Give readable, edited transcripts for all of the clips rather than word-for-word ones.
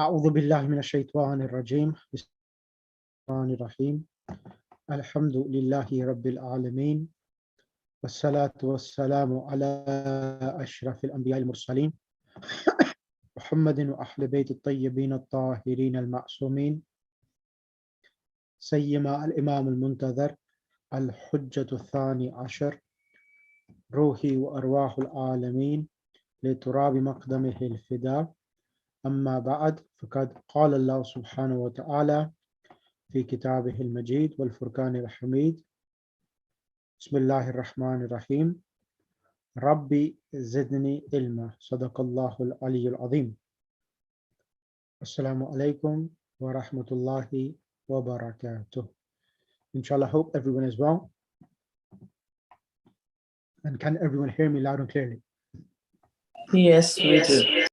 أعوذ بالله من الشيطان الرجيم بسم الله الرحمن الرحيم الحمد لله رب العالمين والصلاة والسلام على أشرف الأنبياء المرسلين محمد وأهل بيت الطيبين الطاهرين المعصومين سيما الإمام المنتظر الحجة الثاني عشر روحي وأرواح العالمين لتراب مقدمه الفداء أما بعد فقد قال الله سبحانه وتعالى في كتابه المجيد والفرقان الحميد بسم الله الرحمن الرحيم ربي زدني علما صدق الله العلي العظيم السلام عليكم ورحمة الله وبركاته. Inshallah, hope everyone is well. And can everyone hear me loud and clearly? Yes, we do.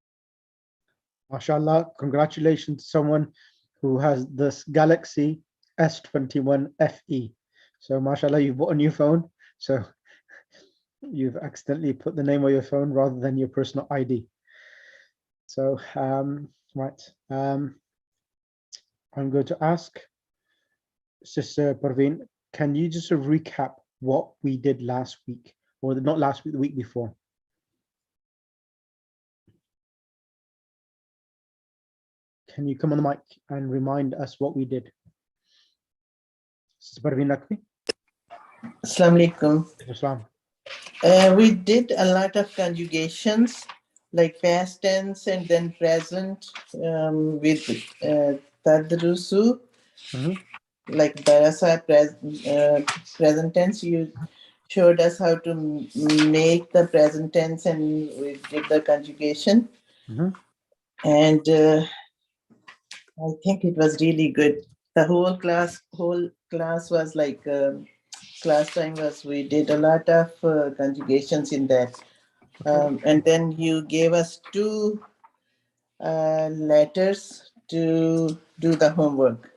MashaAllah, congratulations to someone who has this Galaxy S21 FE. So MashaAllah, you've bought a new phone. So you've accidentally put the name of your phone rather than your personal ID. So, right. I'm going to ask Sister Parveen, can you just recap what we did last week? Or not last week, the week before? Can you come on the mic and remind us what we did? Sister Parveen Lakvi? Assalamu alaikum. Islam. We did a lot of conjugations, like past tense and then present with tadrusu, like darasa, present tense. You showed us how to make the present tense and we did the conjugation. And I think it was really good. The whole class was like class time was, we did a lot of conjugations in that. And then you gave us two letters to do the homework.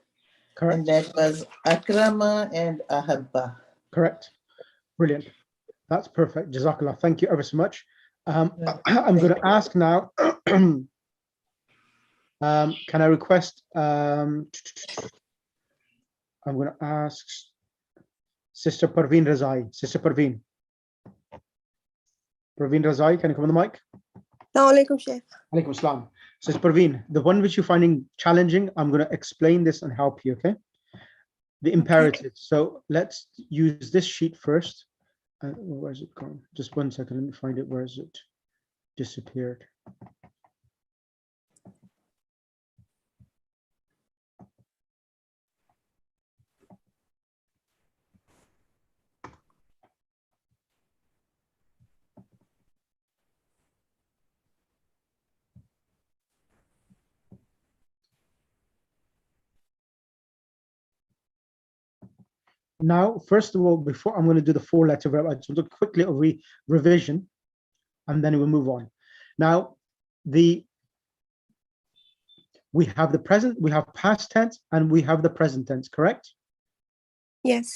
Correct. And that was Akrama and Ahabba. Correct. Brilliant. That's perfect. Jazakallah. Thank you ever so much. I'm going to ask now, can I request, I'm going to ask Sister Parveen Razai. Sister Parveen. Parveen Razai, can you come on the mic? Assalamu alaikum, Sheikh. Alaikum assalam. Sister Parveen, the one which you're finding challenging, I'm going to explain this and help you, okay? The imperative. So let's use this sheet first. Where's it gone? Just 1 second, let me find it. Where is it? Disappeared. Now, first of all, before I'm going to do the 4-letter verb, I just want to quickly revision, and then we'll move on. Now, we have the present, we have past tense, and we have the present tense, correct? Yes.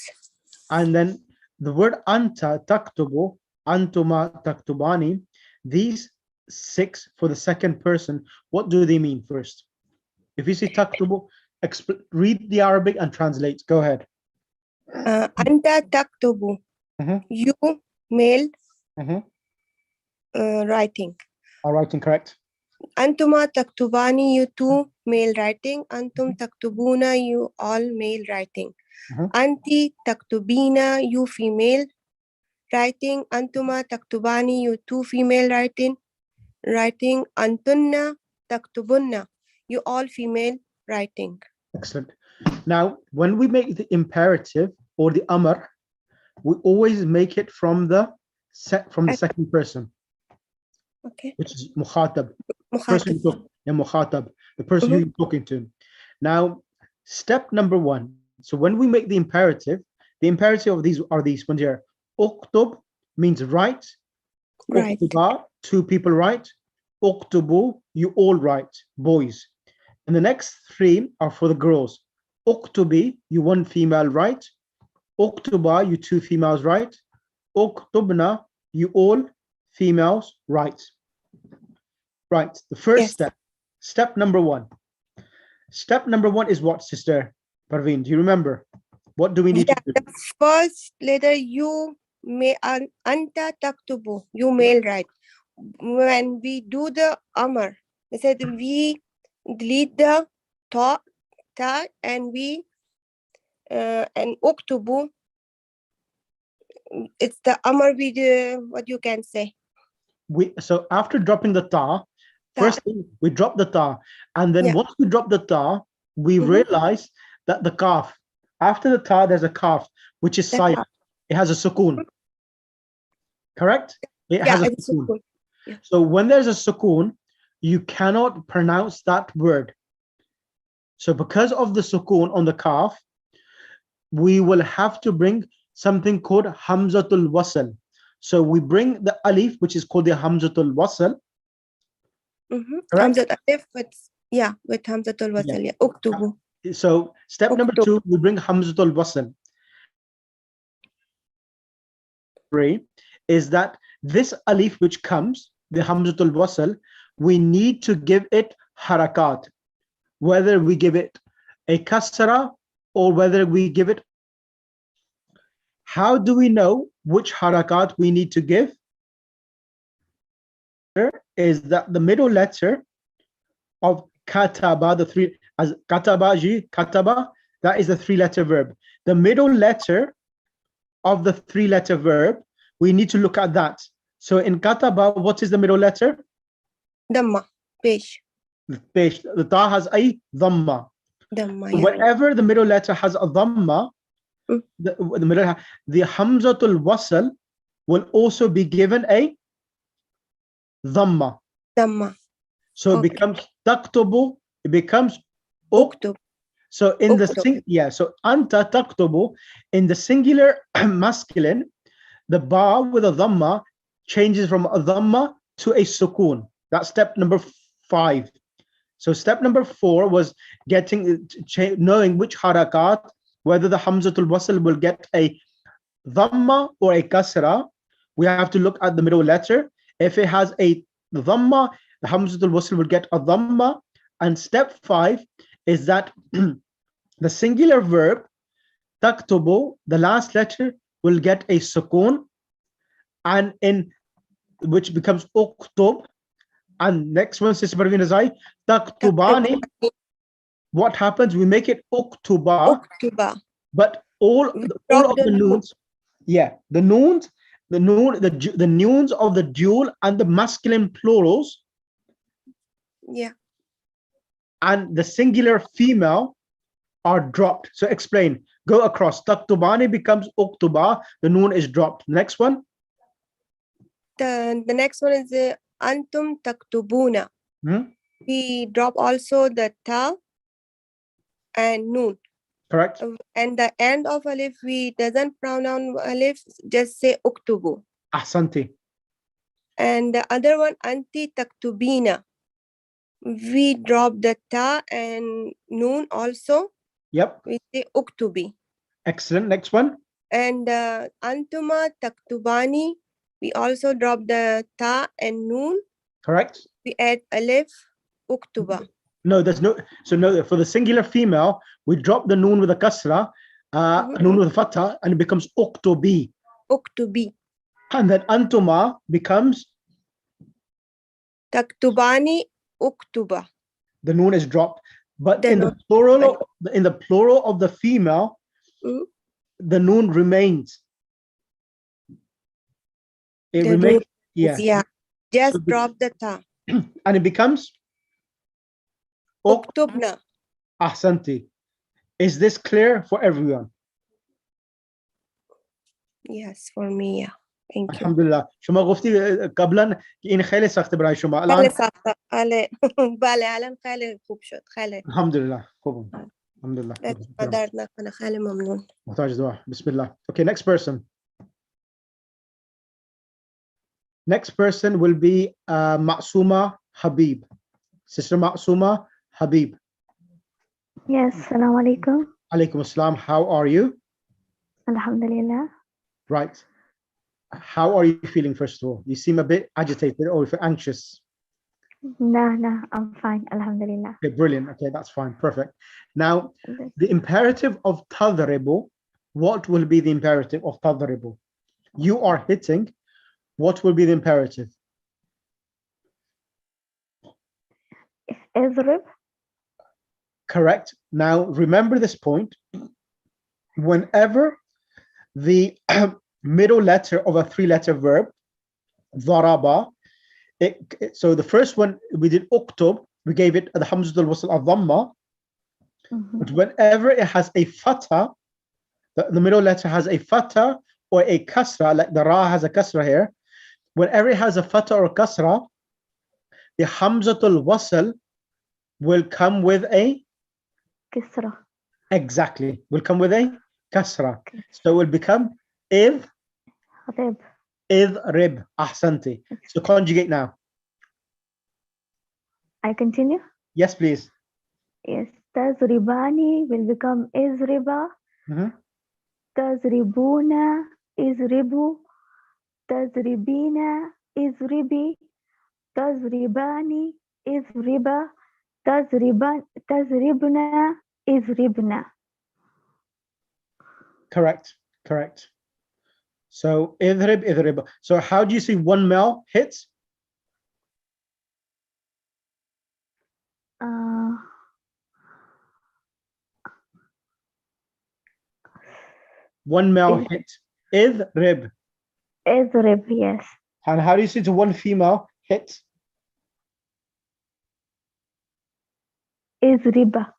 And then the word anta taktubu, antuma taktubani, these 6 for the second person, what do they mean first? If you say taktubu, read the Arabic and translate. Go ahead. Anta taktubu. You, male, writing. All writing, correct. Antuma taktubani, you two, male writing. Antum taktubuna, you all, male writing. Anti taktubina, you female writing. Antuma taktubani, you two, female writing. Antunna taktubunna, you all, female writing. Excellent. Now, when we make the imperative or the amr, we always make it from the second person. Okay. Which is mukhatab. Mukhatab. Mukhatab, the person who you're talking to. Now, step number 1. So when we make the imperative of these are these ones here. Uktub means write. Right. Uktuba, 2 people write. Uktubu, you all write, boys. And the next 3 are for the girls. Uktubi, you 1 female write. Uktuba, you 2 females write. Uktubna, you all females write. Right, the first step number 1. Step number 1 is what, Sister Parveen? Do you remember? What do we need to do? The first letter you may anta taktubu, you may write. When we do the amar, they said we delete the ta and we and uktubu. It's the amar we do, what you can say. So after dropping the ta, first thing we drop the ta, and then once we drop the ta, we realize that the kaf, after the ta, there's a kaf, which is silent. It has a sukoon. Correct? It has a sukoon. Yeah. So when there's a sukoon, you cannot pronounce that word. So because of the sukoon on the kaf, we will have to bring something called hamzatul wasl. So we bring the alif, which is called the hamzatul wasl. Hamzat alif with hamzatul wasl. Yeah. Uktubu. So step number 2, we bring hamzatul wasl. Is that this alif which comes, the hamzatul wasl, we need to give it harakat, whether we give it a kasra or whether we give it. How do we know which harakat we need to give? Is that the middle letter of kataba, the three, as katabaji, kataba, that is the 3-letter verb. The middle letter of the 3-letter verb, we need to look at that. So in kataba, what is the middle letter? Dhamma, pesh. Pesh. The ta has a dhamma. Dhamma, So whenever the middle letter has a dhamma, the hamzatul wasl will also be given a dhamma. So it becomes taktubu, it becomes uktub. So in the so anta taktubu, in the singular masculine, the ba with a dhamma changes from a dhamma to a sukoon. That's step number 5. So step number 4 was knowing which harakat, whether the hamzatul wasl will get a dhamma or a kasra. We have to look at the middle letter. If it has a dhamma, the hamzatul wasl will get a dhamma. And step 5 is that the singular verb taktubu, the last letter will get a sukoon, and in which becomes uktub. And next one, Sister Parveen Azai, taktubani. What happens? We make it uktuba. But all of the noons, the noons, the noons of the dual and the masculine plurals, and the singular female are dropped. So explain. Go across. Taktubani becomes uktuba. The noon is dropped. Next one. The next one is antum taktubuna. We drop also the ta and noon. Correct. And the end of alif, we doesn't pronounce alif, just say uktubu. Ahsanti. And the other one, anti taktubina. We drop the ta and noon also. Yep. We say uktubi. Excellent. Next one. And antuma taktubani, we also drop the ta and noon. Correct. We add alif, uktuba. No, there's no. So no, for the singular female, we drop the noon with a kasra, noon with a fatha, and it becomes uktubi. Uktubi. And then antuma becomes taktubani uktuba. The noon is dropped, but in the plural of the female, the noon remains. It remains. Yeah. Just drop the ta. And it becomes uktubna. Ahsanti. Is this clear for everyone? Yes, for me, yeah. Thank you. Alhamdulillah. شما گفتی قبلا که این خیلی سخته برای شما. خیلی سخته. بله الان خیلی خوب شد. خیلی. الحمدلله. خوب. الحمدلله. درد نکنه. خیلی ممنون. محتاج دعا. Bismillah. Okay, next person. Next person will be Ma'suma Habib. Sister Ma'suma Habib. Yes, Assalamu alaikum. Alaikum assalam. How are you? Alhamdulillah. Right. How are you feeling, first of all? You seem a bit agitated or anxious. No, I'm fine. Alhamdulillah. Okay, brilliant. Okay, that's fine. Perfect. Now, the imperative of tadribu, what will be the imperative of tadribu? You are hitting. What will be the imperative? اضرب. Correct. Now, remember this point. Whenever the middle letter of a three-letter verb, ضرب, so the first one we did uktub, we gave it the hamzatul wasl al-dhamma, but whenever it has a fatha, the middle letter has a fatha or a kasra, like the ra has a kasra here, whenever it has a fatha or a kasra, the hamzatul wasl will come with a كسرة. exactly, will come with a kasra. So it will become idh رب. idrib. Ahsanti. So conjugate now. I continue. Yes, please. Yes. تضرباني will become اضربا. تضربون اضربوا. تضربين اضربي. تضربان اضربا. تضربنا اضربنا. Correct. So idrib idrib. So how do you see one male hits? One male hit. Idrib. اضرب, yes. And how do you see to one female hit? اضربا.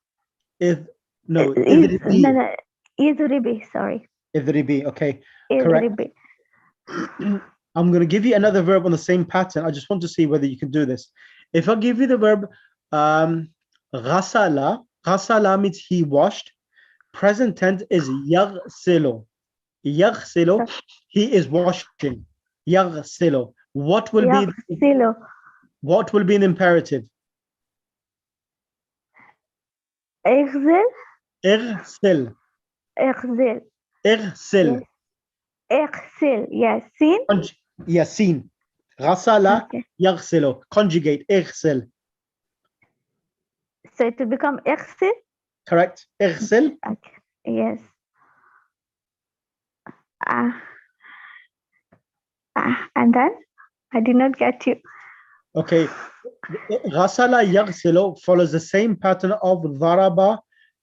No, no, اضربي, sorry. idribi. Okay, اضربي. correct. I'm going to give you another verb on the same pattern. I just want to see whether you can do this. If I give you the verb غسل, غسل means he washed. Present tense is يغسل. يغسل, he is washing. يغسل. What will be the imperative? اغسل. اغسل. اغسل. اغسل. اغسل, yes. Seen? Yes, seen. غسل يغسل. Conjugate اغسل. So it will become اغسل? Correct. اغسل. Okay. Yes. And then I did not get you. Okay. غسل يغسل follows the same pattern of ضرب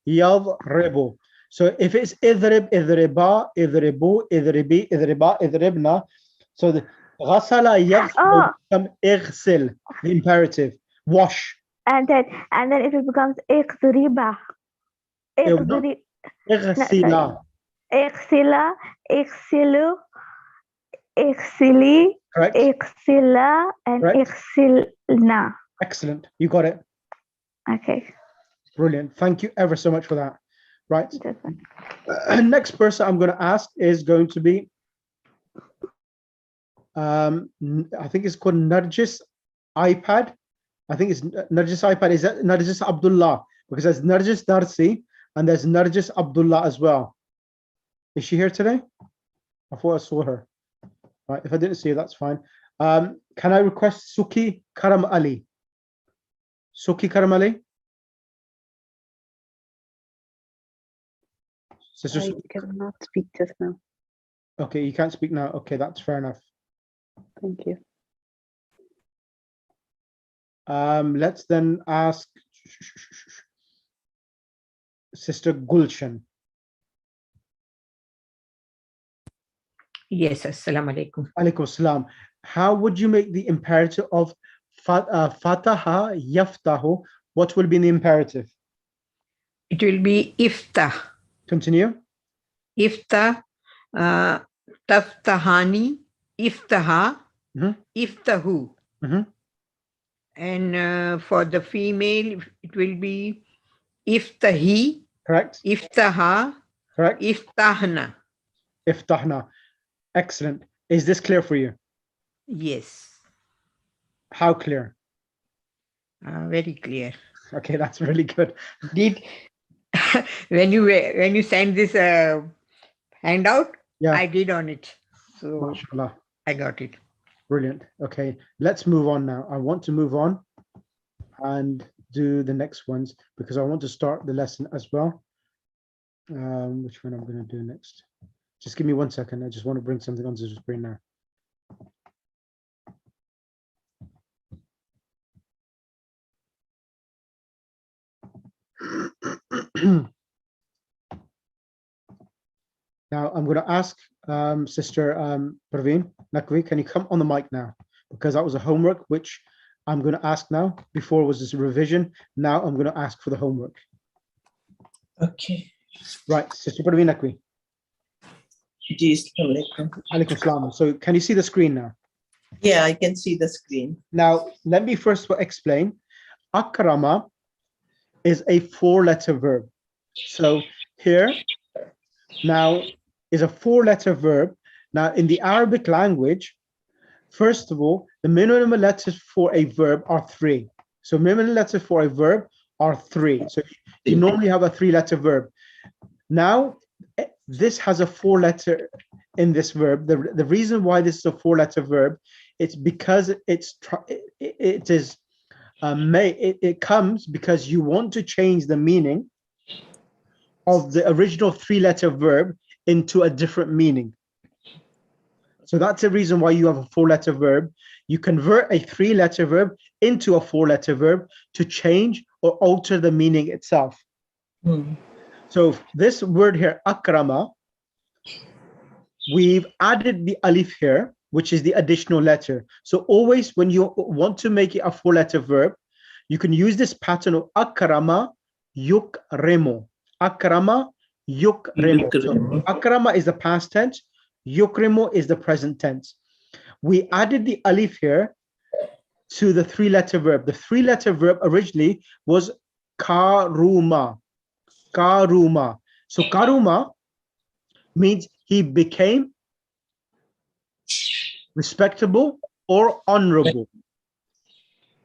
يضرب. So if it's اضرب اضربا اضربوا اضربي اضربا اضربنا, so the غسل يغسل become اغسل, the imperative, wash. And then it will become اغسربا. اغسلا. اغسلا. اغسلوا. اغسلي. Correct. اغسلا and اغسلنا. Excellent. You got it. Okay. Brilliant. Thank you ever so much for that. Right. Next person I'm going to ask is going to be, I think it's called Narjis iPad. I think it's Narjis iPad. Is that Narjis Abdullah? Because there's Narjis Darsi and there's Narjis Abdullah as well. Is she here today? I thought I saw her. Right. If I didn't see her, that's fine. Can I request Suki Karam Ali? Suki Karam Ali? Sister, I cannot speak just now. okay, you can't speak now. Okay, that's fair enough. Thank you. Let's then ask Sister Gulshan. Yes, assalamu alaikum. Alaikum salam. How would you make the imperative of fataha yaftahu? What will be the imperative? It will be iftah. Continue. Iftah, taftahani, iftaha, iftahu. And for the female, it will be iftahi. Correct. Iftaha. Correct. Iftahna. Iftahna. Excellent. Is this clear for you? Yes. How clear? Very clear. Okay, that's really good. When you send this handout, yeah, I did on it. So Mashallah. I got it. Brilliant. Okay, let's move on now. I want to move on and do the next ones because I want to start the lesson as well. Which one I'm going to do next? Just give me 1 second. I just want to bring something onto the screen now. Now I'm going to ask Sister Parveen Naqvi, can you come on the mic now? Because that was a homework which I'm going to ask now. Before it was just a revision. Now I'm going to ask for the homework. Okay. Right, Sister Parveen Naqvi. Alaikum salam. So can you see the screen now? Yeah, I can see the screen. Now, let me first explain. Akrama is a 4-letter verb. So here now is a 4-letter verb. Now, in the Arabic language, first of all, the minimum letters for a verb are 3. So minimum letters for a verb are 3. So you normally have a 3-letter verb. Now, this has a 4-letter in this verb. The reason why this is a 4-letter verb, it's because it comes because you want to change the meaning of the original 3-letter verb into a different meaning. So that's the reason why you have a 4-letter verb. You convert a 3-letter verb into a 4-letter verb to change or alter the meaning itself. So this word here, akrama, we've added the alif here, which is the additional letter. So always when you want to make it a 4-letter verb, you can use this pattern of akrama yukrimu. Akrama yukrimu. So akrama is the past tense, yukrimu is the present tense. We added the alif here to the 3-letter verb. The 3-letter verb originally was karuma. Karuma. So karuma means he became respectable or honorable.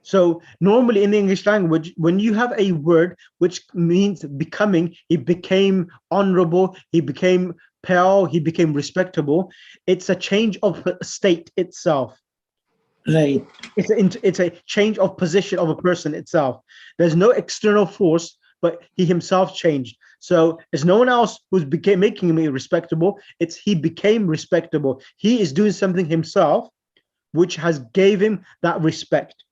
So normally in the English language, when you have a word which means becoming, he became honorable, he became pale, he became respectable, it's a change of state itself. Right. It's a change of position of a person itself. There's no external force, but he himself changed. So it's no one else who's making him respectable. It's he became respectable. He is doing something himself, which has gave him that respect.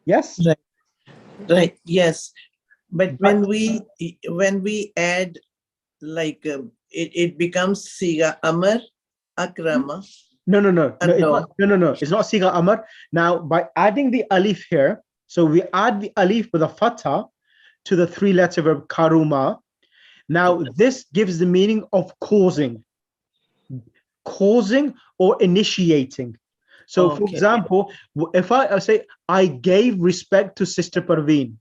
Yes. Right. Right. Yes. But when we add like it becomes siga amar akrama. No. It's not siga amar. Now by adding the alif here, so we add the alif with a fatha to the 3-letter verb karuma. Now this gives the meaning of causing or initiating. So for example, if I say I gave respect to Sister Parveen,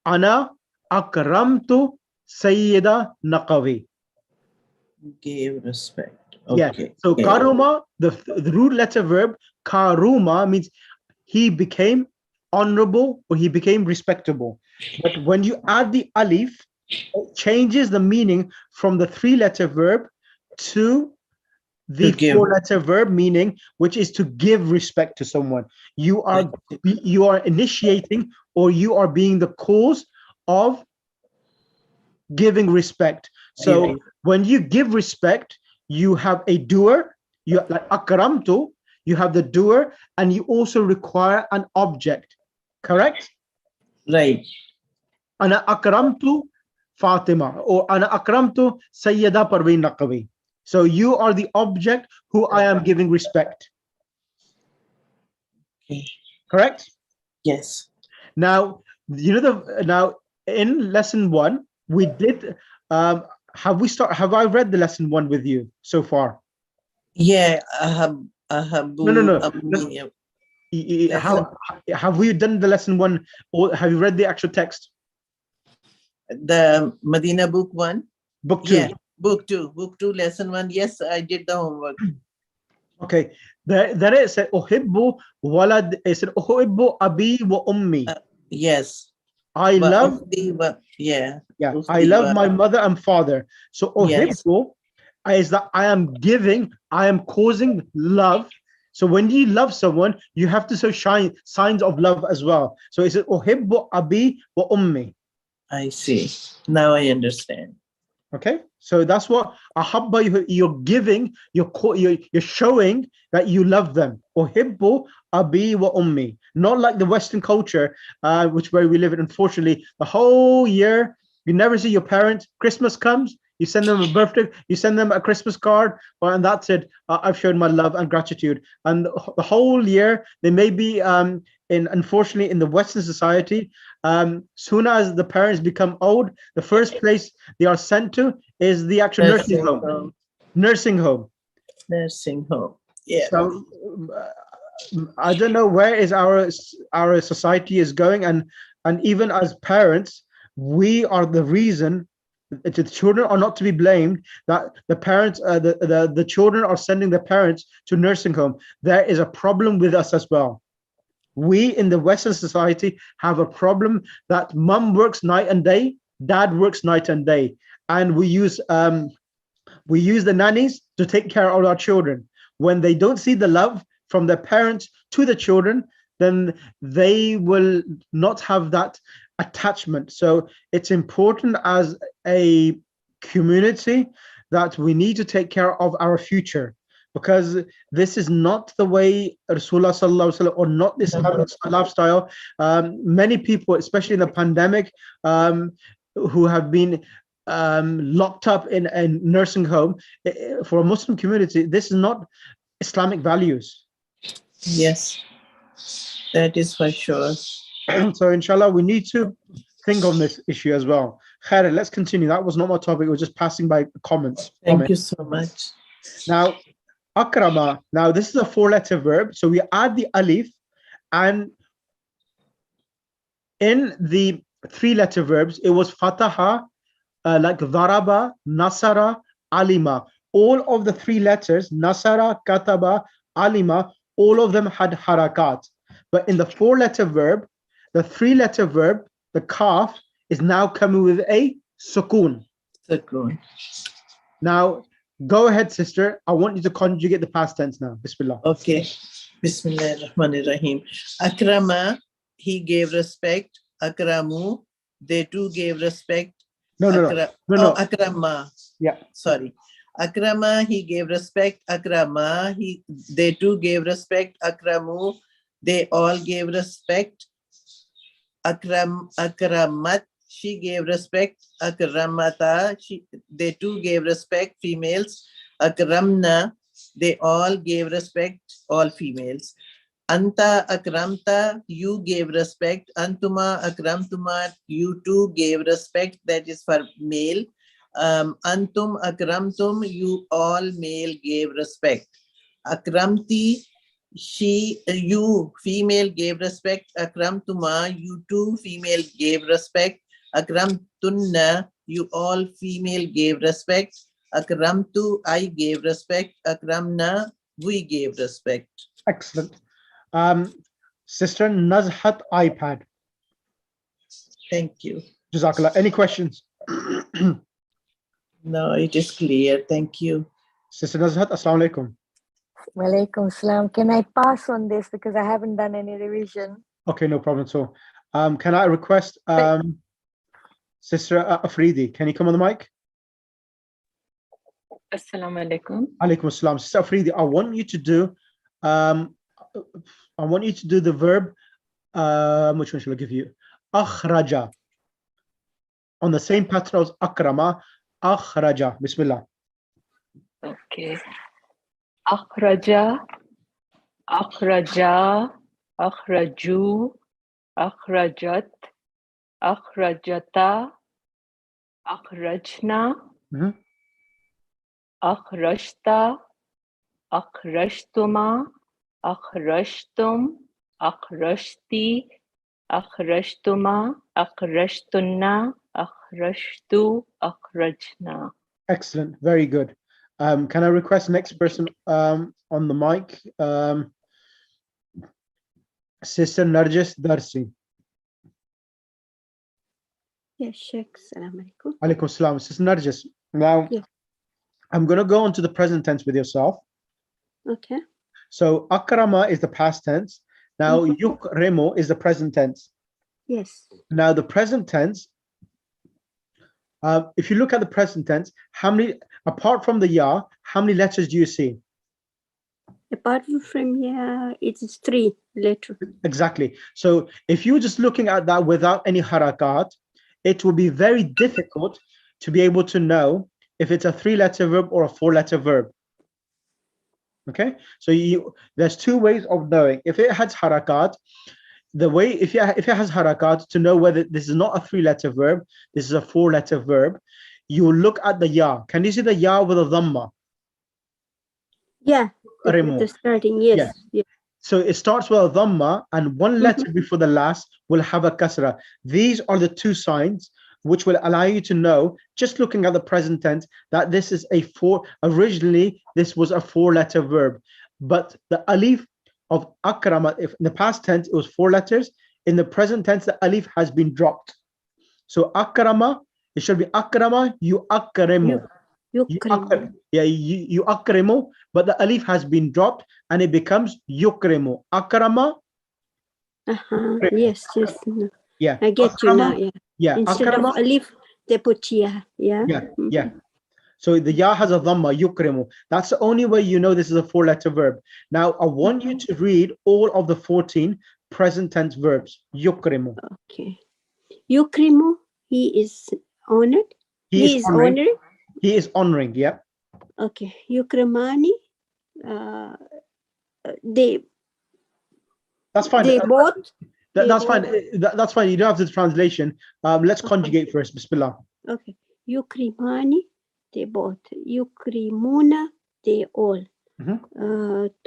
ana akramtu Sayyida Naqavi. Gave respect. Yeah. So karuma, the root letter verb karuma means he became honorable or he became respectable. But when you add the alif, it changes the meaning from the 3-letter verb to the 4-letter verb meaning, which is to give respect to someone. You are initiating or you are being the cause of giving respect. So when you give respect, you have a doer, you like akramtu, you have the doer, and you also require an object. Correct? Right. Ana akramtu Fatima or ana akramtu Sayyida Parveen Naqavi. So you are the object who I am giving respect. Correct? Yes. Now, now in lesson 1, we did have I read the lesson 1 with you so far? Yeah, No. Have we done the lesson 1 or have you read the actual text? The Madinah book 1? Book 2. Yeah, book 2. Book 2, lesson 1. Yes, I did the homework. Okay. There it said uhibbu walad, it said uhibbu abi wa ummi. Yes. I love I love my mother and father. So uhibbu is that I am giving, I am causing love. So when you love someone, you have to show signs of love as well. So it's uhibbu abi wa ummi. I see. Now I understand. Okay, so that's what ahabba, you're giving, you're showing that you love them. Uhibbu abi wa ummi. Not like the Western culture, which where we live in. Unfortunately, the whole year you never see your parents. Christmas comes, you send them a birthday, you send them a Christmas card, and that's it. I've shown my love and gratitude. And the whole year they may be unfortunately in the Western society, soon as the parents become old, the first place they are sent to is the actual nursing home. Nursing home. Nursing home. Yeah. So I don't know where is our society is going, and even as parents, we are the reason. The children are not to be blamed that the parents, the children are sending their parents to nursing home. There is a problem with us as well. We in the Western society have a problem that mum works night and day, dad works night and day, and we use the nannies to take care of our children. When they don't see the love from their parents to the children, then they will not have that attachment. So it's important as a community that we need to take care of our future, because this is not the way Rasulullah sallallahu alaihi wasallam, or not this lifestyle. Many people, especially in the pandemic, who have been locked up in a nursing home, for a Muslim community, this is not Islamic values. Yes, that is for sure. So inshallah, we need to think on this issue as well. Khair, let's continue. That was not my topic. We're just passing by comments. Thank you so much. Now, Akrama. Now, this is a 4-letter verb. So we add the alif, and in the 3-letter verbs, it was fataha, like dharaba, nasara, alima. All of the 3 letters, nasara, kataba, alima, all of them had harakat. But in the 4-letter verb, the 3-letter verb, the kaf, is now coming with a sukoon. Sukoon. Now, go ahead, sister. I want you to conjugate the past tense now. Bismillah. Okay. Bismillahirrahmanirrahim. Akrama, he gave respect. Akramu, they too gave respect. No. Akrama. Yeah. Sorry. Akrama, he gave respect. Akrama, they too gave respect. Akramu, they all gave respect. Akramat, she gave respect. Akramata, they too gave respect. Females. Akramna, they all gave respect. All females. Anta akramta, you gave respect. Antuma akramtuma, you too gave respect. That is for male. Antum akramtum, you all male gave respect. Akramti, you female gave respect. Akramtuma, you too female gave respect. Akramtunna, you all female gave respect. Akramtu, I gave respect. Akramna, we gave respect. Excellent. Sister Nazhat iPad. Thank you. Jazakallah. Any questions? No, it is clear. Thank you. Sister Nazhat, assalamu alaikum. Walaikum salam. Can I pass on this because I haven't done any revision? Okay, no problem at all. Can I request Sister Afridi? Can you come on the mic? Assalamu alaikum. Alaikum assalam. Sister Afridi, I want you to do the verb. Which one shall I give you? Akhraja. On the same pattern as akrama. Akhraja. Bismillah. Okay. Akhraja, akhraja, akhraju, akhrajat, akhrajata, akhrajna, akhrajta, akhrajtuma, akhrajtum, akhrajti, akhrajtuma, akhrajtunna, akhrajtu, akhrajna. Excellent. Very good. Can I request the next person on the mic? Sister Narjis Darsi. Yes, Sheikh. Assalamu alaikum. Alaikum salam. Sister Narjis. Now, Yes. I'm going to go on to the present tense with yourself. Okay. So akrama is the past tense. Now yukrimu is the present tense. Yes. Now the present tense, if you look at the present tense, how many, apart from the ya, how many letters do you see? Apart from it is 3 letters. Exactly. So if you're just looking at that without any harakat, it will be very difficult to be able to know if it's a 3-letter verb or a 4-letter verb. Okay, so there's 2 ways of knowing. If it has harakat, the way, if it has harakat, to know whether this is not a 3-letter verb, this is a 4-letter verb, you look at the ya. Can you see the ya with a dhamma? Yeah, the starting, yes. Yeah. So it starts with a dhamma, and 1 letter before the last will have a kasra. These are the 2 signs which will allow you to know, just looking at the present tense, that this is a 4. Originally, this was a 4-letter verb, but the alif of akrama, if in the past tense it was 4 letters, in the present tense the alif has been dropped. So akrama, it should be akrama, you akrimu. You akrimu, but the alif has been dropped and it becomes yukrimu. Akrama. Yes, yes. No. Yeah. I get you now. Yeah. Instead akrama, of alif, they put ya. Yeah. Yeah. So the ya has a dhamma, yukrimu. That's the only way you know this is a 4-letter verb. Now I want you to read all of the 14 present tense verbs. Yukrimu. Okay. Yukrimu, he is honored. He is honored. He is honoring, yeah. Okay. Yukrimani, they. That's fine. They both. That's fine. That's fine. You don't have the translation. Let's conjugate first. Bismillah. Okay. Yukrimani, they both. Yukrimuna, they all.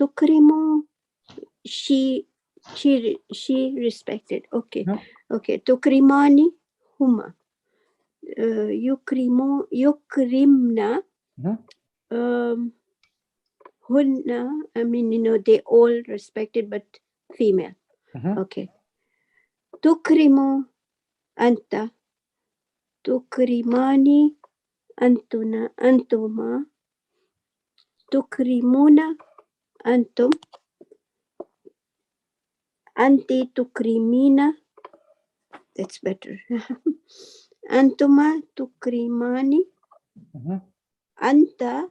Tukrimu, she respected. Okay. Okay. Tukrimani, huma. Yukrimna. Hunna, I mean, they all respected, but female. Okay. Tukrimu anta. Tukrimani antuma. Tukrimuna antum. Anti tukrimina. That's better. Antuma tukrimani. Anta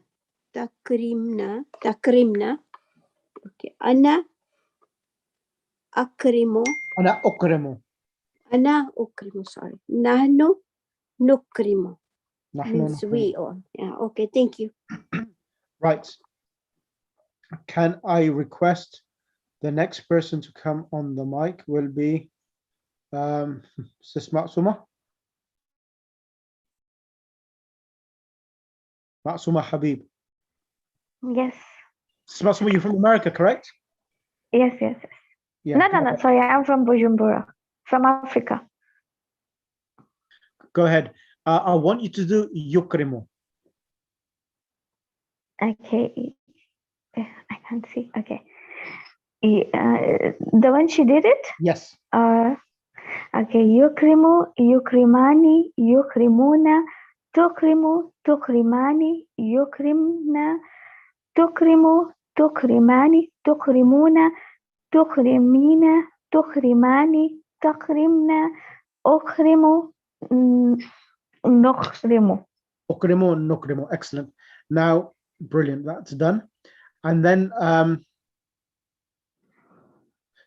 takrimna. Okay. Ana akrimu. Ana ukrimu, sorry. Nahnu nukrimu. Means nukrimu. we all. Yeah, okay, thank you. Right. Can I request the next person to come on the mic will be Sis Matsuma? Matsuma Habib. Yes. Sis Matsuma, you're from America, correct? Yes. Yeah. No. Sorry, I'm from Bujumbura, from Africa. Go ahead. I want you to do yukrimu. Okay. I can't see. Okay. The one she did it? Yes. Okay. Yukrimu, yukrimani, yukrimuna, tukrimu, tukrimani, yukrimna, tukrimu, tukrimani, tukrimuna, tukrimina, tukrimani, takrimna, ukrimu, nukrimu. Nukrimu. Excellent. Now, brilliant. That's done. And then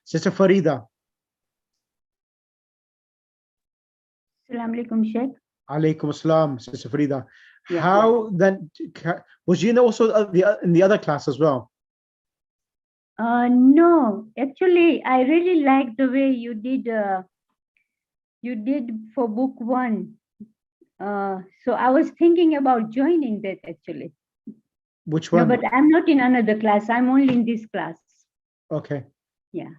Sister Farida. Assalamu alaikum, Sheikh. Alaikum assalam, Sister Farida. Yeah. How then was you also in the other class as well? No, actually, I really like the way you did for book 1. So I was thinking about joining that actually. Which one? No, but I'm not in another class. I'm only in this class. Okay. Yeah.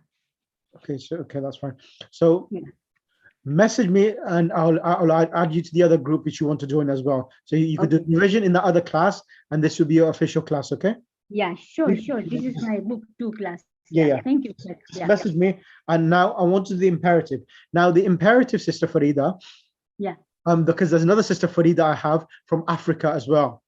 Okay, so that's fine. So message me and I'll add you to the other group which you want to join as well. So you could do revision in the other class and this will be your official class, okay? Yeah, sure. This is my book 2 class. Yeah. Thank you. Just message me. And now I want to do the imperative. Now the imperative, Sister Farida. Yeah. Because there's another Sister Farida I have from Africa as well.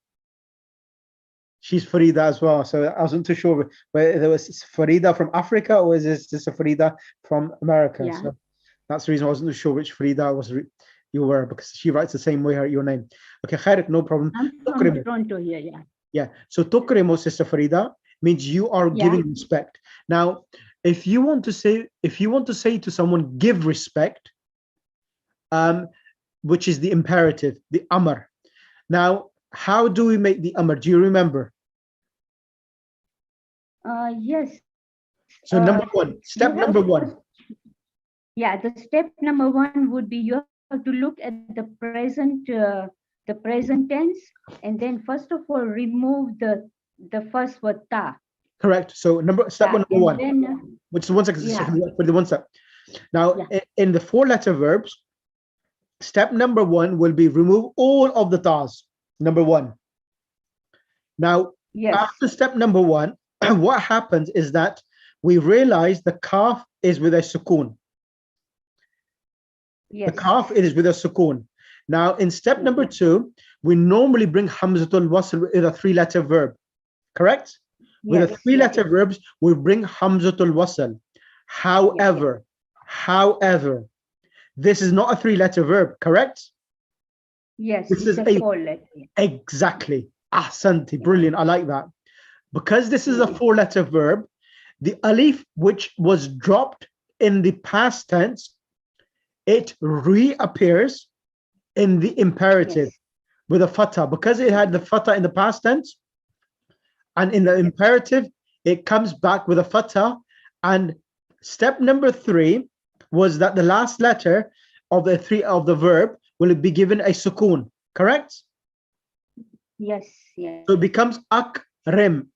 She's Farida as well. So I wasn't too sure whether there was Farida from Africa or is this just a Farida from America. Yeah. So that's the reason I wasn't too sure which Farida was you were, because she writes the same way your name. Okay, Khairik, no problem. I'm from Toronto here, yeah. Yeah. So Tukrimo, Sister Farida, means you are giving respect. Now, if you want to say to someone, give respect, which is the imperative, the amr. Now, how do we make the amr? Do you remember? Yes. So number one, step number one. Yeah, the step number one would be you have to look at the present tense, and then first of all remove the first word ta. Correct. So step number one, then, which is 1 second, for the one step. Now, in the 4-letter verbs, step number one will be remove all of the tas. Number one. Now, after step number one, what happens is that we realize the kaf is with a sukoon. The kaf is with a sukoon. Now, in step number two, we normally bring hamzatul wasl with a 3-letter verb. Correct? With a 3-letter verbs, we bring hamzatul wasl. However, this is not a 3-letter verb, correct? Yes, this is a 4-letter. Exactly. Ahsanti, brilliant. I like that. Because this is a 4-letter verb, the alif which was dropped in the past tense, it reappears in the imperative with a fatha. Because it had the fatha in the past tense, and in the imperative, it comes back with a fatha. And step number 3 was that the last letter of the verb will be given a sukoon, correct? Yes. So it becomes akrim.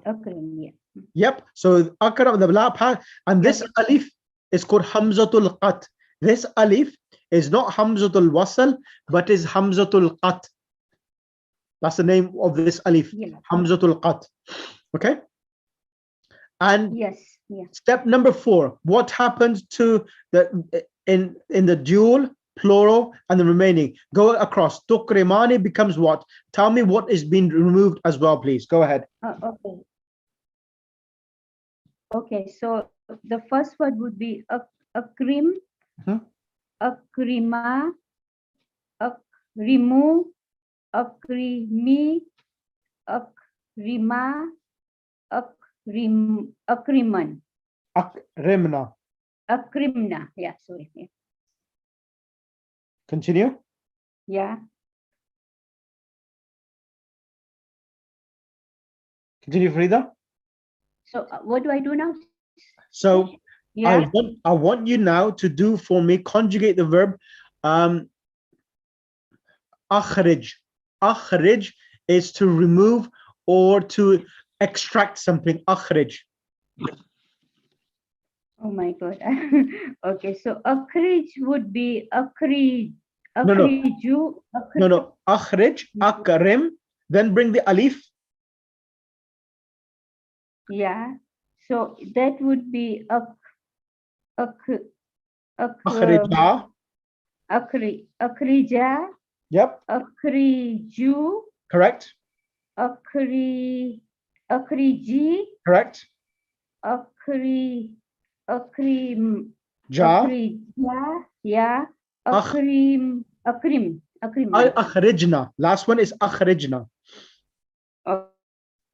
Akrim, Yep. So akram, the lap, and this alif is called hamzatul qat. This alif is not hamzatul wasl, but is hamzatul qat. That's the name of this alif, hamzatul qat. Okay. And step number 4, what happens to the in the dual, plural, and the remaining? Go across. Tukrimani becomes what? Tell me what is being removed as well, please. Go ahead. Okay, so the first word would be akrim, akrima, akrimu, akrimi, akrima, akriman. Akrimna. Akrimna. Yeah, sorry. Continue. Yeah. Continue, Farida. So what do I do now? So I want you now to do for me, conjugate the verb akhrij. Akhrij is to remove or to extract something. Akhrij. Oh my God. Okay, so akhrij would be akhriju. No. Akhrij, akrim, then bring the alif. Yeah. So that would be akhrija. Akhrija. Yep. Akhriju. Correct. Akhriji. Correct. Akrim. Ja. Yeah. Akrim. Akhrijna. Last one is akhrijna.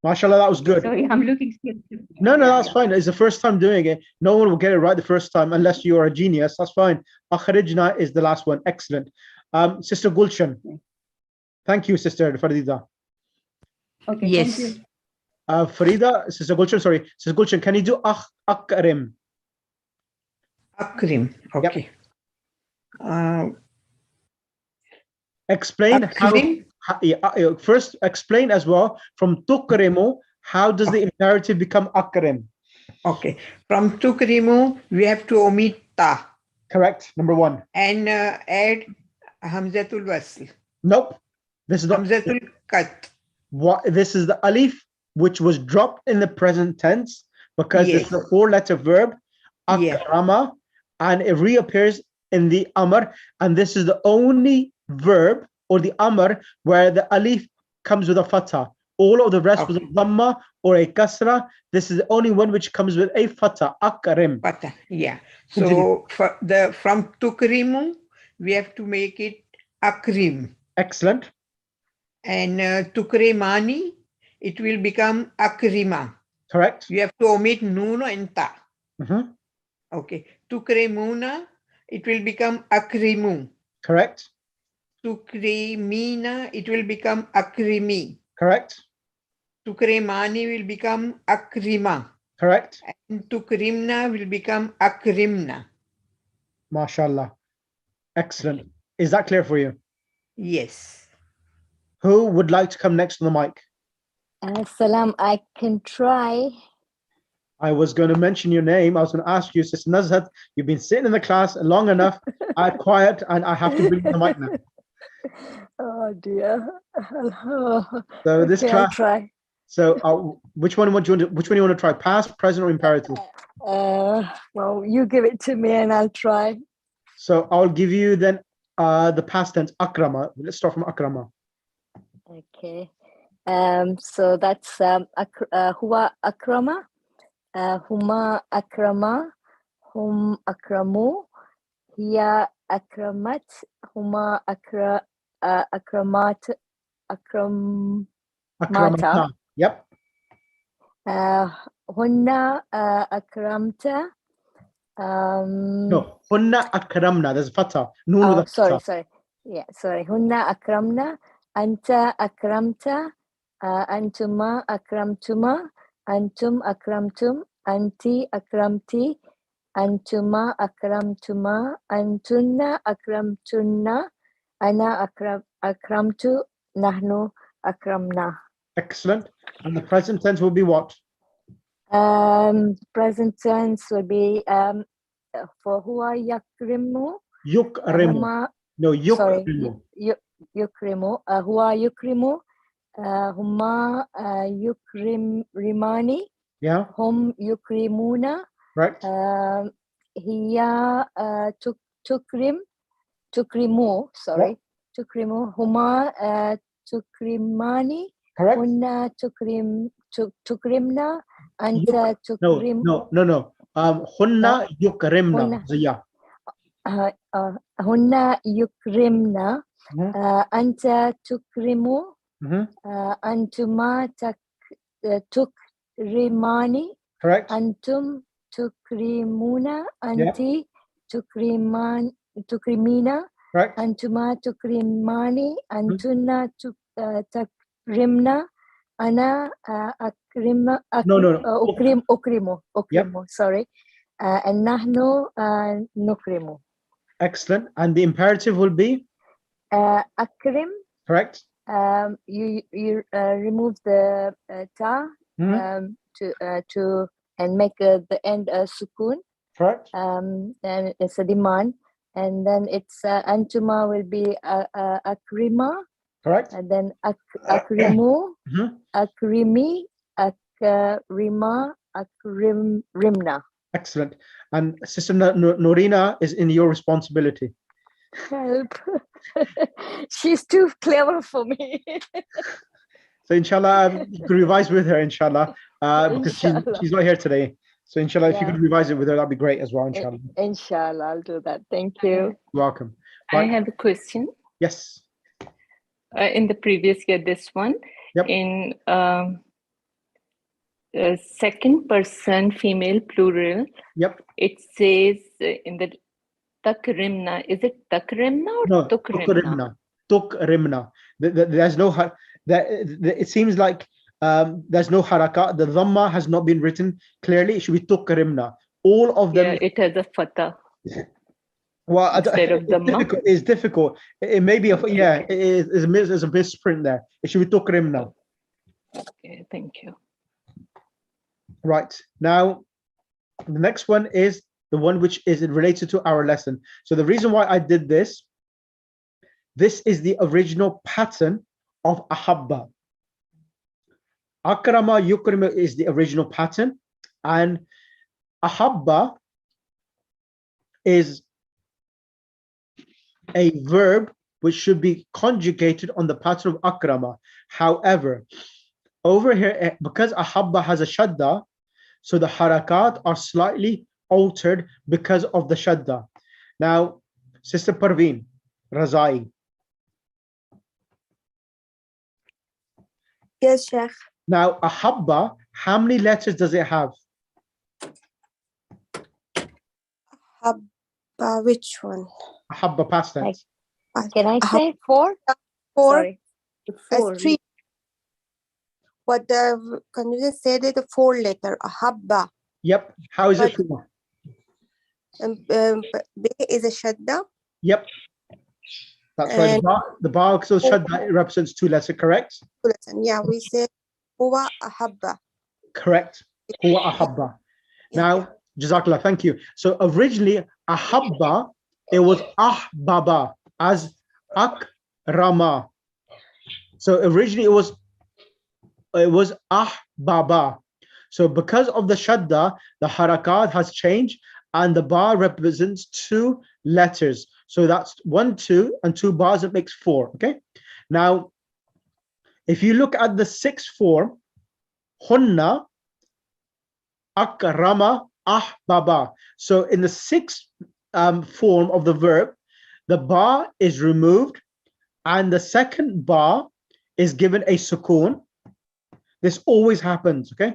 MashaAllah, that was good. Sorry, I'm looking still. No, that's fine. It's the first time doing it. No one will get it right the first time unless you are a genius. That's fine. Akhrijna is the last one. Excellent. Sister Gulshan. Thank you, Sister Farida. Okay. Yes. Thank you. Farida, Sister Gulshan, sorry. Sister Gulshan, can you do akrim? Akrim. Okay. Explain akrim. First explain as well from tukrimu, how does the imperative become akrim? Okay, from tukrimu we have to omit ta. Correct. Number 1. And add hamzatul wasl. Nope. This is not hamzatul qat. What? This is the alif which was dropped in the present tense because it's a 4-letter verb, akrama, and it reappears in the amr, and this is the only verb or the amr where the alif comes with a fatha. All of the rest was a dhamma or a kasra. This is the only one which comes with a fatha. Akrim. Fatha, yeah. Continue. So from tukrimu, we have to make it akrim. Excellent. And tukremani, it will become akrima. Correct. You have to omit nun and ta. Mm-hmm. Okay. Tukremuna, it will become akrimu. Correct. Tukremina, it will become akrimi. Correct. Tukremani will become akrima. Correct. And tukrimna will become akrimna. MashaAllah. Excellent. Is that clear for you? Yes. Who would like to come next on the mic? Salam, I can try. I was going to mention your name. I was going to ask you, Sister Nazhat, you've been sitting in the class long enough. I'm quiet and I have to bring the mic now. Oh dear. So this Okay, class. I'll try. So which one you want to try? Past, present, or imperative? Well, you give it to me and I'll try. So I'll give you then the past tense, akrama. Let's start from akrama. Okay. So that's huwa akrama, huma akrama, hum akramu, hiya akramat, huma akramat, akramata. Akramata. Yep. Hunna akramta. No, hunna akramna. There's a fatha. Noon with a fatha. Sorry. Yeah, sorry. Hunna akramna, anta akramta, antuma akramtuma, antum akramtum, anti akramti, antuma akramtuma, antunna akramtunna, ana akramtu, nahnu akramna. Excellent. And the present tense will be what? Present tense will be for huwa yakrimu. Yukrimu. No, yukrimu. Yukrimu. Huwa yukrimu. Huma yukrimani. Yeah. Hum yukrimuna. Right. Hiya tukrimu. Sorry. Yeah. Tukrimu. Huma tukrimani. Correct. Hunna tukrimna. Anta tukrim. No. Hunna yukrimna. Yeah. Hunna yukrimna. Anta tukrimu. Antuma tukrimani. Correct. Antum tukrimuna. Anti tukrimina. Correct. Antuma tukrimani. Antunna tukrimna. Ana ukrimu. Yep. Sorry. And nahnu nukrimu. Excellent. And the imperative will be? Akrim. Correct. You remove the ta to and make the end a sukun. Correct. And it's a demand. And then it's antuma will be akrima. Correct. And then akrimu, akrimi, akrima, akrimna. Excellent. And Sister Norina is in your responsibility. Help. She's too clever for me. So inshallah, you could revise with her, inshallah, because she's not here today. So inshallah, if you could revise it with her, that'd be great as well, inshallah. Inshallah, I'll do that. Thank you. You're welcome. I have a question. Yes. In the previous year, this one, in second person female plural, it says in the takrimna. Is it takrimna or no, tukrimna? Tukrimna. There's no it seems like there's no haraka. The dhamma has not been written clearly. It should be tukrimna. All of them. Yeah, it has a fatha. Well, instead of dhamma. It's difficult. It may be it is a misprint there. It should be tukrimna. Okay, thank you. Right, now the next one is the one which is related to our lesson. So the reason why I did this is the original pattern of ahabba. Akrama yukrima is the original pattern, and ahabba is a verb which should be conjugated on the pattern of akrama. However, over here, because ahabba has a shadda, so the harakat are slightly altered because of the shadda. Now, Sister Parveen, Razai. Yes, Sheikh. Now, ahabba, how many letters does it have? Which one? Ahabba past tense. Can I say 4? 4. Sorry. 4. 3. But can you just say that the 4 letter ahabba? Yep. How is it 4? B is a shadda. Yep. That's right. The bar so shadda, it represents 2 letters, correct? Yeah, we say huwa ahabba. Correct. Huwa ahabba. Now, Jazakallah, thank you. So originally, ahabba, it was ahbaba as akrama. So originally it was ahbaba. So because of the shadda, the harakat has changed and the bar represents 2 letters. So that's 1, 2, and 2 bars, it makes 4. Okay. Now, if you look at the 6th form, hunna, akrama, ahbaba. So in the 6th form of the verb, the bar is removed and the second bar is given a sukoon. This always happens, okay?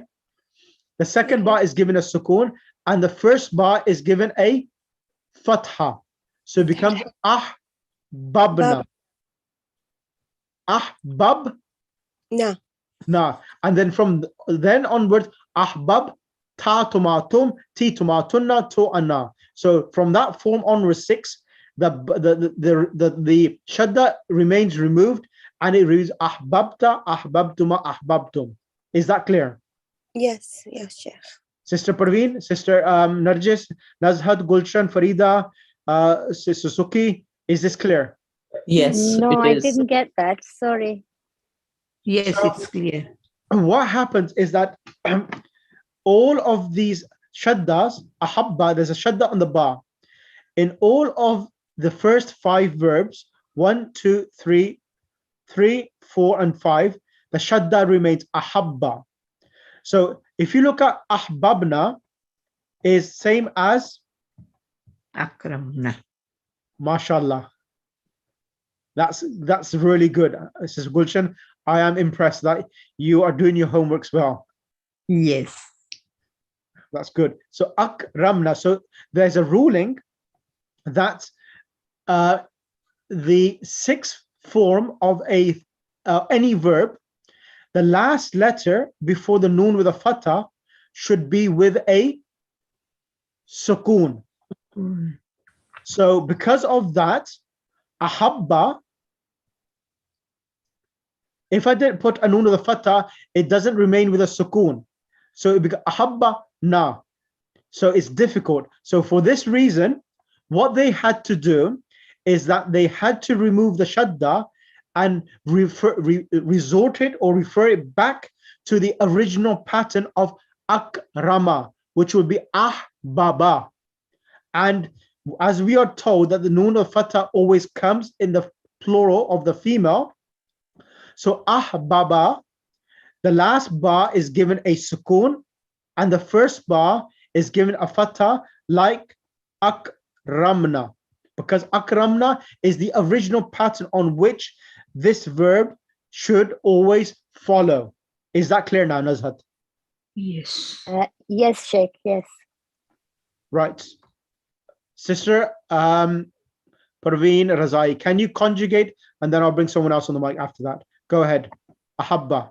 The second bar is given a sukoon and the first bar is given a fatha. So it becomes ahbabna. Ahbab. Na. And then from then onwards, ahbab, ta tumatum, ti tumatunna, to anna. So from that form onwards 6, the shadda remains removed and it reads ahbabta, ahbabtuma, ahbabtum. Is that clear? Yes, Sheikh. Sister Parveen, Sister Narjis, Nazhat, Gulshan, Farida, Sister Suki, is this clear? Yes, no, it I is. didn't get that. Sorry. Yes, it's clear. What happens is that all of these shaddas, ahabba, there's a shadda on the bar. In all of the first 5 verbs, 1, 2, 3, 4, and 5, the shadda remains ahabba. So if you look at ahbabna, is same as Akramna. mashallah. That's really good. This is Gulshan. I am impressed that you are doing your homeworks well. Yes. That's good. So akramna. So there's a ruling that the 6th form of any verb, the last letter before the noon with a fatha should be with a sukoon. So because of that, ahabba, if I didn't put a noon with a fatha, it doesn't remain with a sukoon. So it becomes ahabba na. So it's difficult. So for this reason, what they had to do is that they had to remove the shadda and resort it or refer it back to the original pattern of akrama, which would be ahbaba. And as we are told that the noon of fatha always comes in the plural of the female, so ahbaba, the last bar is given a sukoon and the first bar is given a fatha like akramna, because akramna is the original pattern on which this verb should always follow. Is that clear now, Nazhat? Yes. Yes, Sheikh, yes. Right. Sister Parveen Razai, can you conjugate? And then I'll bring someone else on the mic after that. Go ahead. Ahabba.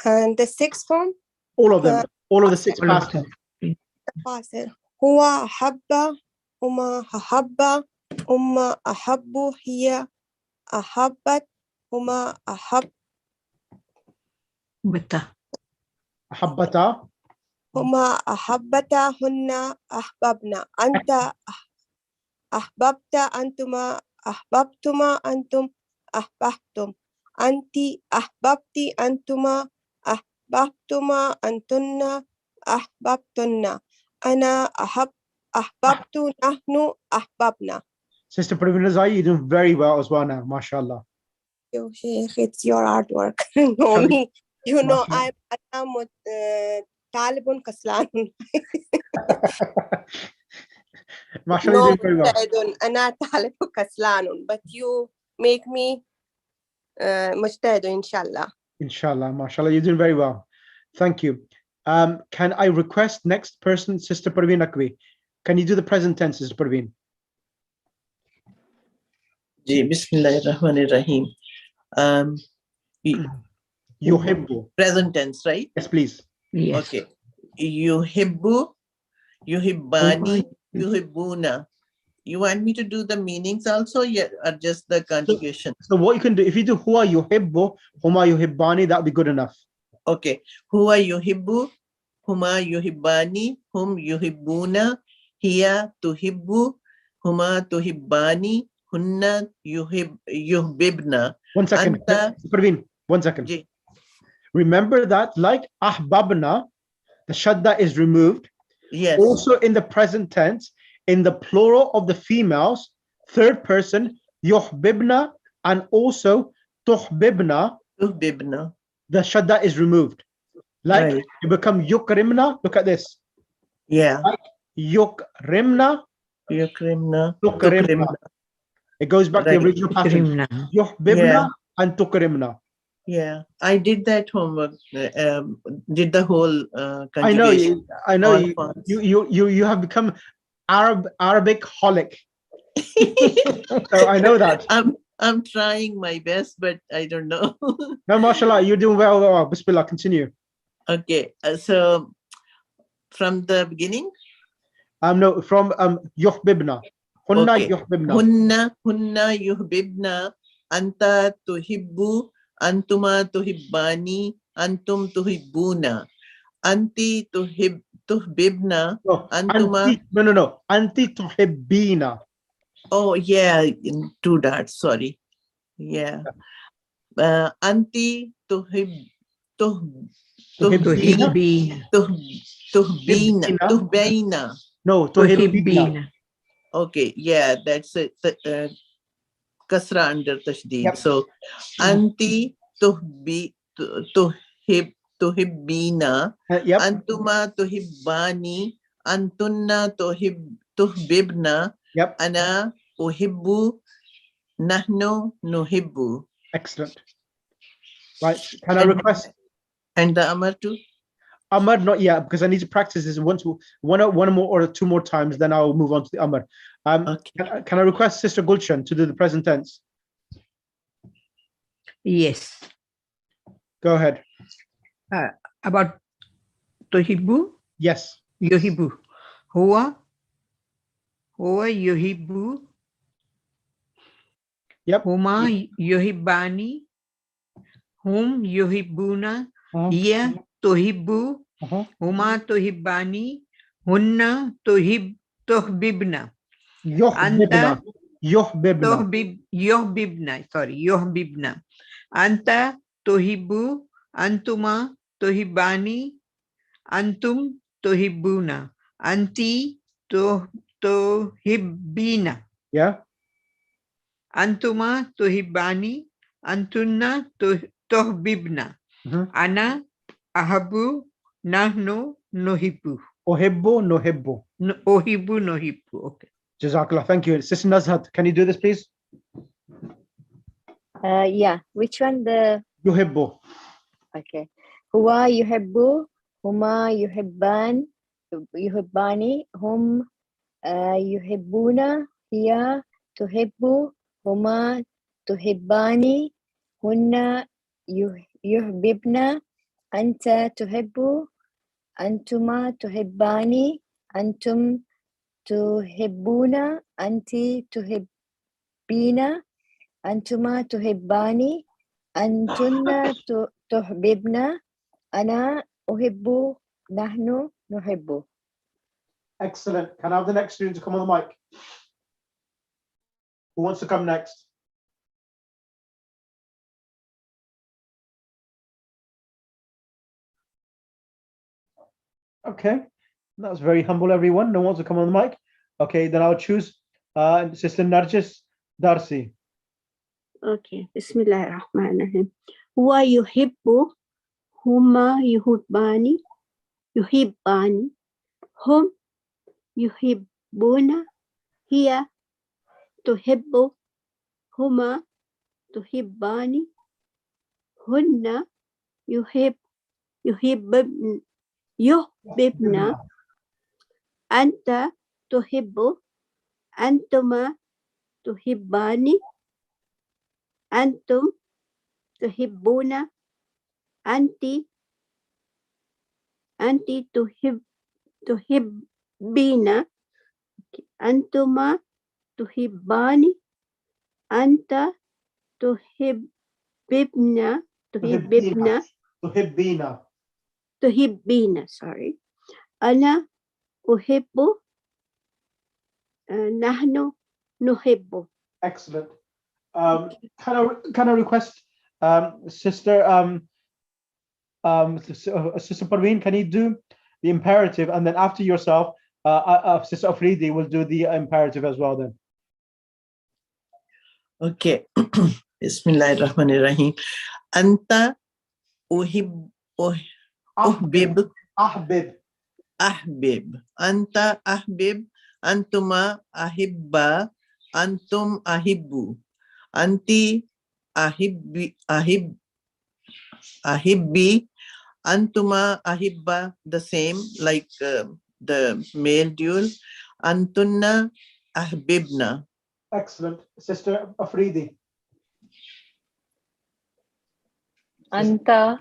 And the 6th form? All of them. All of the 6 past tense. Huwa ahabba, huma ahabba, umma ahabbu, hiya ahabbat, huma ahabbata. Huma ahabbata, hunna ahbabna, anta ahbabta, antuma ahbabtuma, antum ahbabtum, anti ahbabti, antuma ahbabtuma, antunna ahbabtunna, ana ahbabtu, nahnu ahbabna. Sister Parveen Razai, you're doing very well as well now, mashallah. You, Sheikh, it's your artwork. No, me. You know, I'm Talibun Kaslan. Mashallah, you're doing very well. أنا طالب كسلان, but you make me مجتهد إن شاء الله. Inshallah, mashallah, you're doing very well. Thank you. Can I request next person, Sister Parveen Akvi? Can you do the present tense, Sister Parveen? Bismillahirrahmanirrahim. Yuhibbu. Present tense, right? Yes, please. Yes. Okay. Yuhibbu, yuhibbani, yuhibbuna. You want me to do the meanings also, or just the conjugation? So what you can do, if you do huwa yuhibbu, huma yuhibbani, that would be good enough. Okay. Huwa yuhibbu, huma yuhibbani, hum yuhibbuna, hiya tuhibbu, huma tuhibbani, hunna yuhibbibna. 1 second. Parveen, 1 second. Remember that, like ahbabna, the shadda is removed. Yes. Also in the present tense, in the plural of the females, third person, yuhbibna, and also tuhbibna, the shadda is removed. Like you become yukrimna. Look at this. Yeah. Like yukrimna. Tukrimna. It goes back to the original pattern. Yuhbibna and tukrimna. Yeah, I did that homework. Did the whole conjugation. I know. You have become Arabic holic. So I know that. I'm trying my best, but I don't know. No, mashallah, you're doing well. Bismillah, continue. Okay, so from the beginning. No, from yuhbibna. Hunna yuhbibna. Hunna yuhbibna. Anta tuhibbu. Antuma tuhibbani, antum tuhibbuna. Anti tuhbibna, antuma. No. Anti tuhibbina. Oh, yeah, two dots, sorry. Yeah. Anti tuhbina. No, tuhibbina. Okay, yeah, that's it. Kasra under tashdid. Yep. So, anti tuhibbina, antuma tuhibbani, antunna tuhbibna, ana uhibbu, nahnu nuhibbu. Excellent. Right, can I request? And the Amar too? Amar, not yet, because I need to practice this one more or two more times, then I'll move on to the Amar. Okay. Can I request Sister Gulshan to do the present tense? Yes. Go ahead. About Tohibu? Yes. Yohibu. Huwa Yohibu. Yep. Huma Yohibani. Hum Yohibuna. Hiya Tohibu. Huma Tohibani. Hunna Tohbibna. Yohbibna. Yohbibna. Anta Tohibu. Antuma Tohibani. Antum Tohibuna. Anti Tohibbina. Yeah. Antuma Tohibani. Antunna Tohbibna. Ana Ahabu. Nahnu Nohibu. Ohibbu nohibbu. Ohibu nohibbu. Okay. Jazakallah. Thank you. Sister Nazhat, can you do this, please? Yeah. Which one? The Yuhibbu. Okay. Huwa yuhibbu. Huma yuhibban. Yuhibbani. Hum yuhibbuna. Hiya tuhibbu. Huma tuhibbani. Hunna yuhbibna. Anta tuhibbu. Antuma tuhibbani. Antum tuhibbuna. Anti tuhibbina. Antuma tuhibbani. Antunna tuhbibna. Ana uhibbu. Nahnu nuhibbu. Excellent. Can I have the next student to come on the mic? Who wants to come next? Okay, that was very humble, everyone. No one wants to come on the mic. Okay, then I'll choose Sister Narjis Darsi. Okay. Bismillahirrahmanirrahim. Huwa yuhibbu, huma yuhibbani, yuhibbani, hum yuhibbuna, hiya tuhibbu, huma tuhibbani, hunna yuhibbibna, anta tuhibbu, antuma tuhibbani, antum tuhibbuna, anti tuhibbina, antuma tuhibbani, anta tuhibbina, sorry. Ana uhibbu, nahnu nuhibbu. Excellent. Can I request Sister Sister Parveen, can you do the imperative, and then after yourself, Sister Afridi will do the imperative as well then. Okay. Bismillahirrahmanirrahim. Anta uhibib. Ahbib. Anta ahbib. Antuma ahibba. Antum ahibbu. Anti ahibbi. Antuma ahibba, the same like the male dual. Antunna ahbibna. Excellent. Sister Afridi. Anta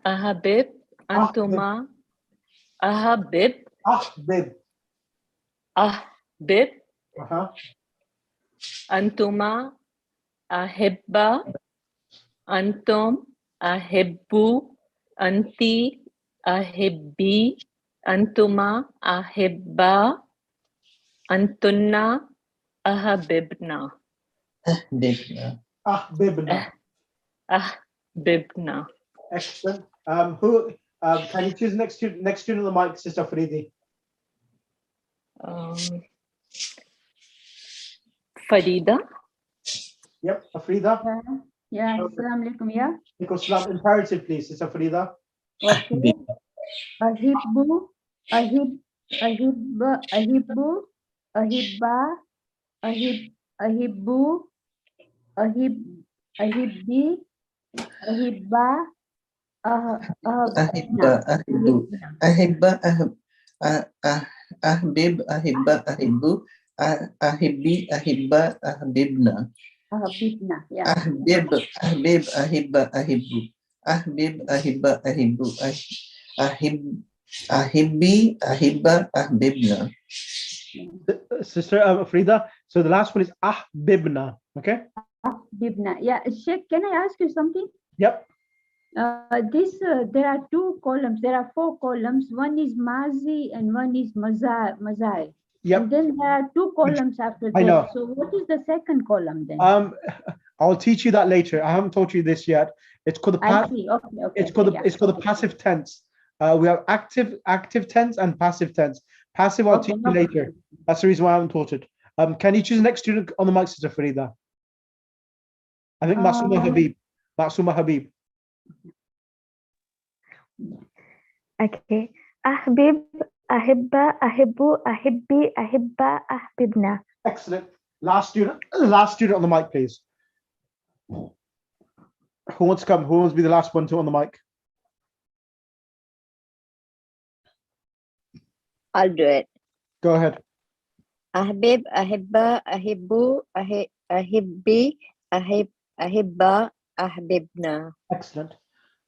ahabib. Antuma ahabib. Ahbib. Antuma ahibba. Antum ahibbu. Anti ahibbi. Antuma ahibba. Antunna ahabibna. Ahbibna. Excellent. Who can you choose next student on the mic, Sister Faridi? Farida. Yep, Afrida. Yeah, assalamu alaikum, yeah. Salam. Imperative, please, Sister Farida. Okay. Ahibbu, ahibba, ahibbu, ahibba, ahibbu, ahibbi, ahibba, ahbib, ahibba, ahibbu, ahibbi, ahibba, ahbibna. Ahbibna, yeah. Ahbib, ahibba, ahibbu. Ahbib, ahibba, ahibbu. Ahibbi, ahibba, ahbibna. Sister Frida, so the last one is ahbibna, okay? Ahbibna, yeah. Sheikh, can I ask you something? Yep. There are two columns. There are 4 columns. One is mazi and one is mazai. Yep. And then there are 2 columns after I know. that. So what is the second column then? I'll teach you that later. I haven't taught you this yet. It's called the past. It's called the passive tense. We have active tense and passive tense. Passive I'll teach you later. That's the reason why I haven't taught it. Can you choose the next student on the mic, Sister Farida? I think Masuma Habib. Masuma Habib. Okay. Ahbib, ahibba, ahibbu, ahibbi, ahibba, ahbibna. Excellent. Last student on the mic, please. Who wants to come? Who wants to be the last one on the mic? I'll do it. Go ahead. Ahbib, ahibba, ahibbu, ahibbi, ahibba, ahbibna. Excellent.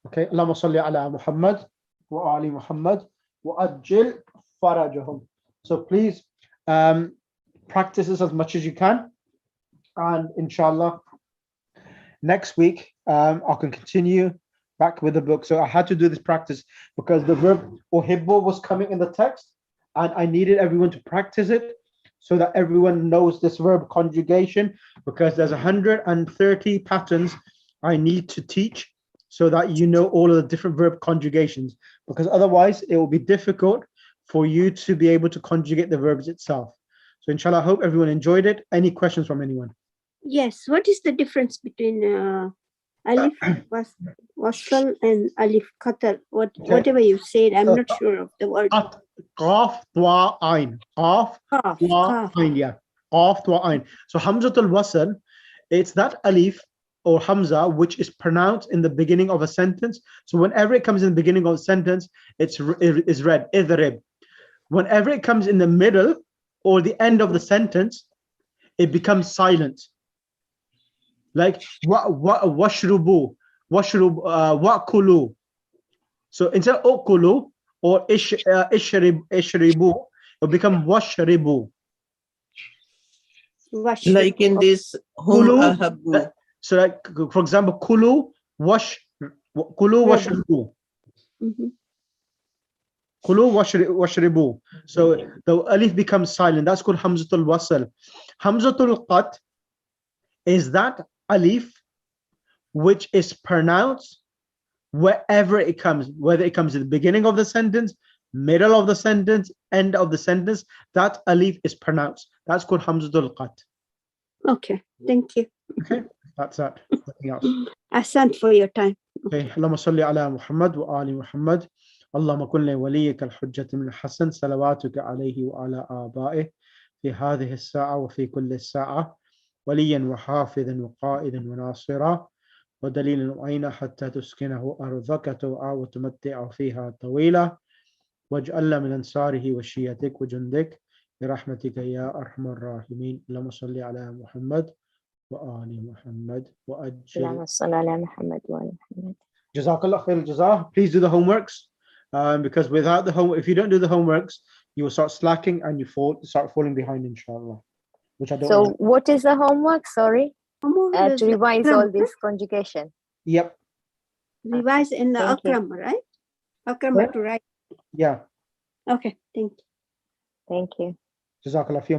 Okay. Allahumma salli ala Muhammad wa ali Muhammad wa ajil farajahum. So please practice this as much as you can, and inshallah next week I can continue back with the book. So I had to do this practice because the verb uhibbu was coming in the text, and I needed everyone to practice it so that everyone knows this verb conjugation, because there's 130 patterns I need to teach so that you know all of the different verb conjugations, because otherwise it will be difficult for you to be able to conjugate the verbs itself. So inshallah, I hope everyone enjoyed it. Any questions from anyone? Yes. What is the difference between alif wasl and alif qatar? Whatever you said, I'm not sure of the word. Qaf, twa, ayn. Qaf, twa, ayn. Yeah. Qaf, twa, ayn. So hamzatul wasl, it's that alif or hamza which is pronounced in the beginning of a sentence. So whenever it comes in the beginning of a sentence, it is read idrib. Whenever it comes in the middle or the end of the sentence, it becomes silent. Like washrubu, wa'kulu. So instead of ukulu or ishribu, it will become washribu. Like in this Kulu. ahabu. So like, for example, kulu washribu. Kulu washribu. So the alif becomes silent. That's called hamzatul wasl. Hamzatul qat is that alif which is pronounced wherever it comes, whether it comes at the beginning of the sentence, middle of the sentence, end of the sentence, that alif is pronounced. That's called hamzatul qat. Okay, thank you. Okay, that's that. Nothing else. Asante for your time. Okay, Allahumma salli ala Muhammad wa ali Muhammad. اللهم كن لوليك الحجة من الحسن صلواتك عليه وعلى آبائه في هذه الساعة وفي كل الساعة وليا وحافظا وقائدا وناصرا ودليلا وعينا حتى تسكنه أرضك توعا وتمتع فيها طويلا واجعل من أنصاره وشيتك وجندك برحمتك يا أرحم الراحمين. اللهم صل على محمد وآل محمد وأجل. اللهم صل على محمد وآل محمد. Jazakallah khair jazaa. Please do the homeworks. Because without the homework, if you don't do the homeworks, you will start slacking and you start falling behind, inshallah. Which I don't. So what is the homework? Sorry, Homework to revise all this conjugation. Yep. Revise in the Akrama, right? Akrama to write. Yeah. Okay, thank you. Thank you. Jazakallah fi